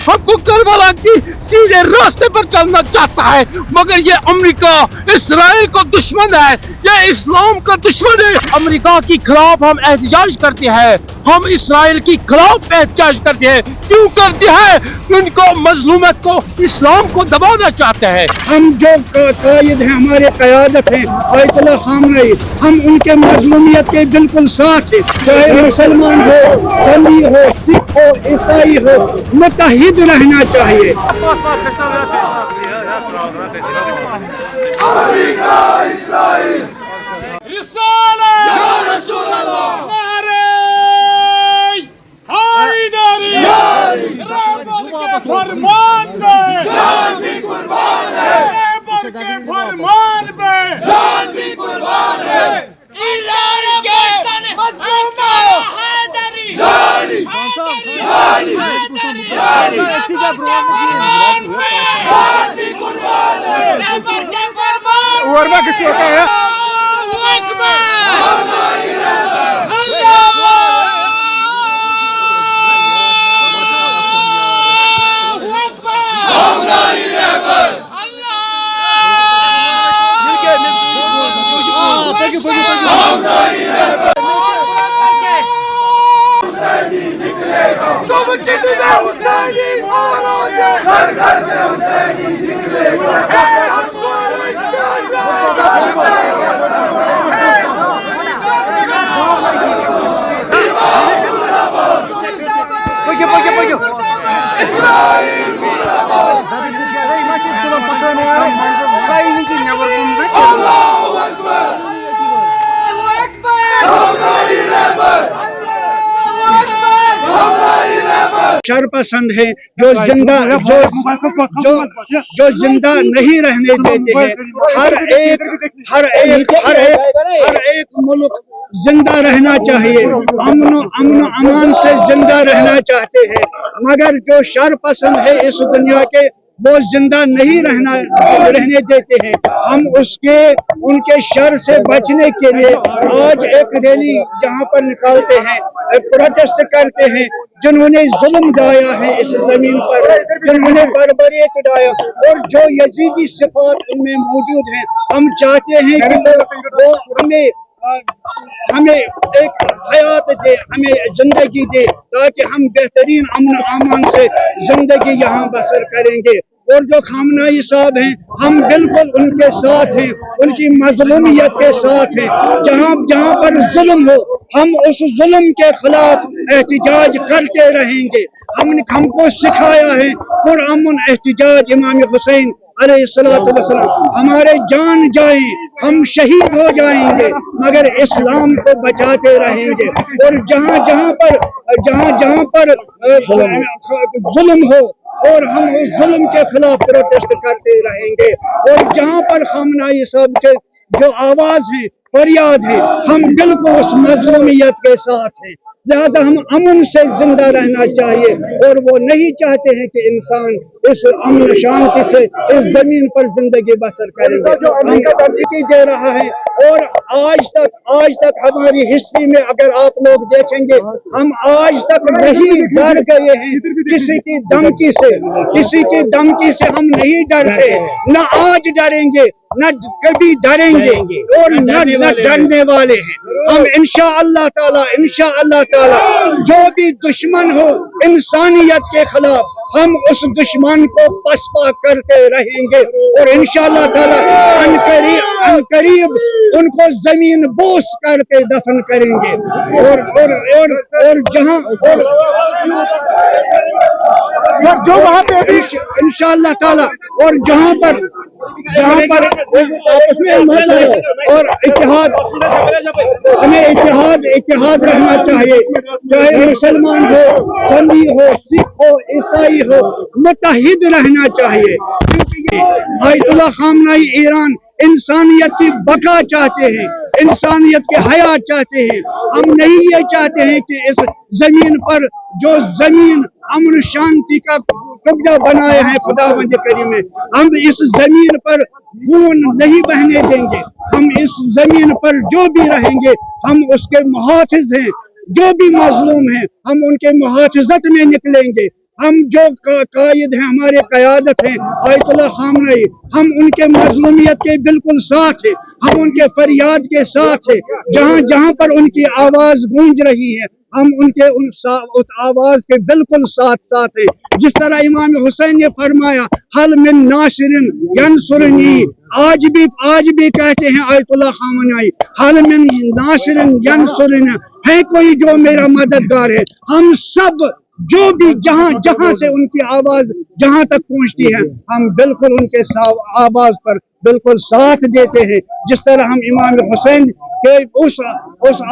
हमको करबला की सीधे रास्ते पर चलना चाहता है, मगर ये अमेरिका इसराइल को दुश्मन है, ये इस्लाम का दुश्मन है। अमेरिका के खिलाफ हम एहतजाज करते हैं, हम इसराइल के खिलाफ एहतजाज करते हैं। क्यों करते हैं? उनको मजलूमियत को, इस्लाम को दबाना चाहते हैं। हम जो कायद हैं, हमारे क़यादत हैं आयतुल्लाह ख़ामनेई, हम उनके मजलूमियत के बिल्कुल साथ हैं। चाहे मुसलमान हो, सुन्नी हो, सिख हो, ईसाई हो, मुत्तहिद रहना चाहिए। अमेरिका इस्राइल रिसाला या रसूल अल्लाह नारे हैदरी रब के फरमान पे जान भी कुर्बान है, रब के फरमान पे जान भी कुर्बान है। ईरान के मजलूम हैदरी यानी यानी यानी जान भी कुर्बान है, रब के फरमान और मैं किसी होता है घर घर से हुसैनी निकलेगा, शर पसंद हैं, जो जिंदा जो जिंदा नहीं रहने देते हैं। हर एक मुल्क जिंदा रहना चाहिए, अमन अमान से जिंदा रहना चाहते हैं, मगर जो शर पसंद है इस दुनिया के, वो जिंदा नहीं रहने देते हैं। हम उनके शर से बचने के लिए आज एक रैली जहां पर निकालते हैं, प्रोटेस्ट करते हैं। जिन्होंने जुल्म ढाया है इस जमीन पर, जिन्होंने बर्बरियत ढाया, और जो यजीदी सिफात उनमें मौजूद हैं, हम चाहते हैं कि वो हमें एक हयात दे, हमें जिंदगी दे, ताकि हम बेहतरीन अमन अमान से जिंदगी यहाँ बसर करेंगे। और जो खामनेई साहब हैं, हम बिल्कुल उनके साथ हैं, उनकी मजलूमियत के साथ हैं। जहाँ पर जुल्म हो, हम उस जुल्म के खिलाफ एहतिजाज करते रहेंगे। हमको सिखाया है पुरअमन एहतिजाज इमाम हुसैन अलैहिस्सलाम। हमारे जान जाए, हम शहीद हो जाएंगे, मगर इस्लाम को बचाते रहेंगे। और जहाँ पर जुल्म हो, और हम उस जुल्म के खिलाफ प्रोटेस्ट करते रहेंगे। और जहाँ पर खामनेई साहब के जो आवाज है, फरियाद है, हम बिल्कुल उस मजलूमियत के साथ हैं। लिहाजा हम अमन से जिंदा रहना चाहिए, और वो नहीं चाहते हैं कि इंसान इस अमन शांति से इस जमीन पर जिंदगी बसर करेंगे। हमको तरक्की दे रहा है, और आज तक हमारी हिस्ट्री में अगर आप लोग देखेंगे, हम आज तक नहीं डर गए हैं किसी की धमकी से हम नहीं डरते, न आज डरेंगे, न कभी डरेंगे, और न डरने वाले हैं। हम इंशाअल्लाह ताला जो भी दुश्मन हो इंसानियत के खिलाफ, हम उस दुश्मन को पसपा करते रहेंगे। और इंशाअल्लाह ताला अनकरीब उनको जमीन बोस करके दफन करेंगे। और जहां जो वहां पे इंशाअल्लाह ताला, और जहां पर आपस में और इत्तेहाद, हमें इत्तेहाद रहना चाहिए। चाहे मुसलमान हो, सुन्नी हो, सिख हो, ईसाई हो, मुत्तहिद रहना चाहिए। क्योंकि आयतुल्लाह ख़ामनेई ईरान इंसानियत की बका चाहते हैं, इंसानियत के हयात चाहते हैं। हम नहीं ये चाहते हैं कि इस जमीन पर जो जमीन अमन शांति का कब्जा बनाए हैं खुदावंद करीम ने। हम इस जमीन पर खून नहीं बहने देंगे। हम इस जमीन पर जो भी रहेंगे हम उसके मुहाफिज हैं। जो भी मजलूम हैं हम उनके मुहाफिजत में निकलेंगे। हम जो कायद हैं, हमारे क़यादत हैं आयतुल्लाह खामनेई, हम उनके मजलूमियत के बिल्कुल साथ हैं। हम उनके फरियाद के साथ हैं। जहाँ जहाँ पर उनकी आवाज़ गूंज रही है हम उनके उस आवाज़ के बिल्कुल साथ साथ हैं। जिस तरह इमाम हुसैन ने फरमाया हल मिन नासिरिन यंसुरनी, आज भी कहते हैं आयतुल्लाह खामनेई, हल मिन नासिरिन यंसुरनी, है कोई जो मेरा मददगार है। हम सब जो भी जहाँ जहाँ से उनकी आवाज जहाँ तक पहुँचती है हम बिल्कुल उनके आवाज पर बिल्कुल साथ देते हैं। जिस तरह हम इमाम हुसैन के उस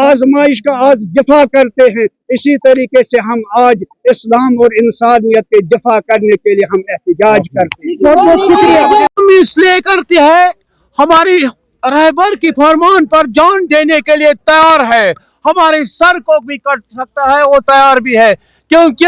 आजमाइश का आज दिफा करते हैं, इसी तरीके से हम आज इस्लाम और इंसानियत के दिफा करने के लिए हम एहतिजाज करते हैं। बहुत बहुत शुक्रिया। हम इसलिए करते हैं, हमारी रहबर की फरमान पर जान देने के लिए तैयार है। हमारे सर को भी कट सकता है, वो तैयार भी है, क्योंकि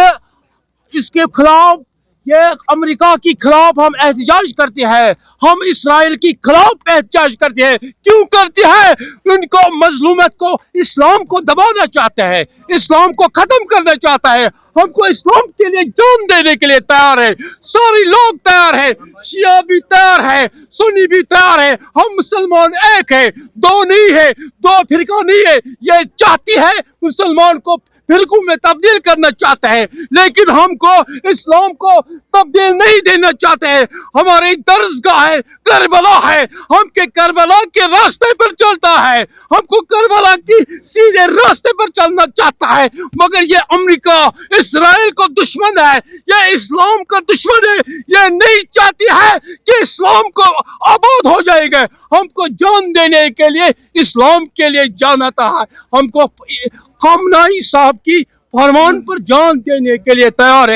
इसके खिलाफ, ये अमेरिका के खिलाफ हम एहतजाज करते हैं। हम इसराइल के खिलाफ एहतजाज करते हैं। क्यों करते हैं? उनको मजलूमियत को, इस्लाम को दबाना चाहते हैं, इस्लाम को खत्म करना चाहता है। हमको इस्लाम के लिए जान देने के लिए तैयार है। सारे लोग तैयार है, शिया भी तैयार है, सुन्नी भी तैयार है। हम मुसलमान एक है, दो नहीं है, दो फिरका नहीं है। ये चाहती है मुसलमान को फिरकों में तब्दील करना चाहते हैं, लेकिन हमको इस्लाम को तब्दील नहीं देना चाहते हैं। हमारी दर्जगाह है करबला है, हम के करबला के रास्ते पर चलता है, हमको करबला की सीधे रास्ते पर चलना चाहता है। मगर ये अमेरिका इसराइल को दुश्मन है, ये इस्लाम का दुश्मन है। ये नहीं चाहती है कि इस्लाम को आबाद हो जाएगा। हमको जान देने के लिए इस्लाम के लिए जाना था। हमको खामनेई साहब की फरमान पर जान देने के लिए तैयार है।